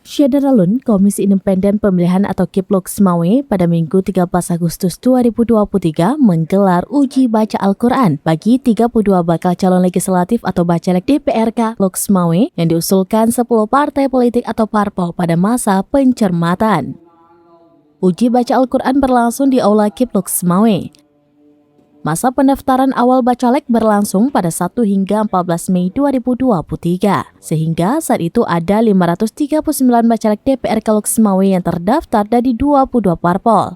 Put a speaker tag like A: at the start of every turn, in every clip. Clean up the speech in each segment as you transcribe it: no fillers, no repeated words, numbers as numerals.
A: Syederalun, Komisi Independen Pemilihan atau Kiplok Semawe pada Minggu 13 Agustus 2023 menggelar uji baca Al-Quran bagi 32 bakal calon legislatif atau bacalek DPRK Lok Semawe yang diusulkan 10 partai politik atau parpol pada masa pencermatan. Uji baca Al-Quran berlangsung di Aula Kiplok Semawe. Masa pendaftaran awal bacalek berlangsung pada 1 hingga 14 Mei 2023, sehingga saat itu ada 539 bacalek DPRK Lok Semawe yang terdaftar dari 22 parpol.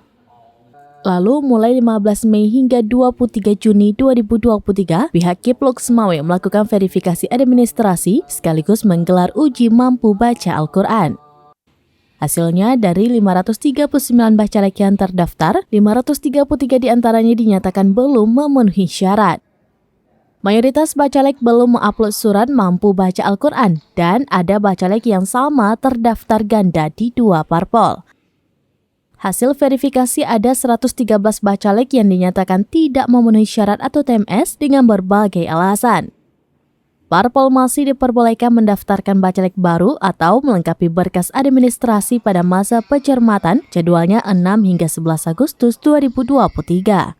A: Lalu mulai 15 Mei hingga 23 Juni 2023, pihak Kiplok Semawe melakukan verifikasi administrasi sekaligus menggelar uji mampu baca Al-Quran. Hasilnya, dari 539 bacalek yang terdaftar, 533 diantaranya dinyatakan belum memenuhi syarat. Mayoritas bacalek belum mengupload surat mampu baca Al-Quran, dan ada bacalek yang sama terdaftar ganda di 2 parpol. Hasil verifikasi ada 113 bacalek yang dinyatakan tidak memenuhi syarat atau TMS dengan berbagai alasan. Parpol masih diperbolehkan mendaftarkan bacalek baru atau melengkapi berkas administrasi pada masa pencermatan, jadwalnya 6 hingga 11 Agustus 2023.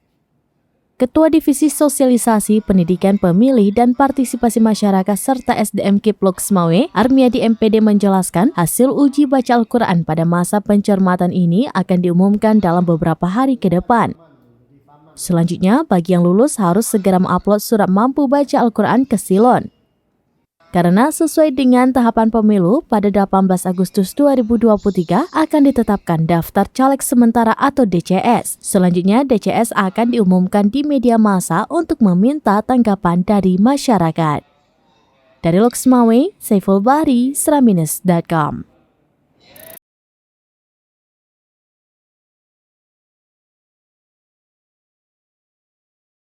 A: Ketua Divisi Sosialisasi, Pendidikan Pemilih dan Partisipasi Masyarakat serta SDM Kiplok Semawe, Armiadi MPD menjelaskan hasil uji baca Al-Quran pada masa pencermatan ini akan diumumkan dalam beberapa hari ke depan. Selanjutnya, bagi yang lulus harus segera mengupload surat mampu baca Al-Quran ke Silon. Karena sesuai dengan tahapan pemilu, pada 18 Agustus 2023 akan ditetapkan daftar caleg sementara atau DCS. Selanjutnya, DCS akan diumumkan di media massa untuk meminta tanggapan dari masyarakat. Dari Lok Semawe, Saiful Bahri, Sramines.com.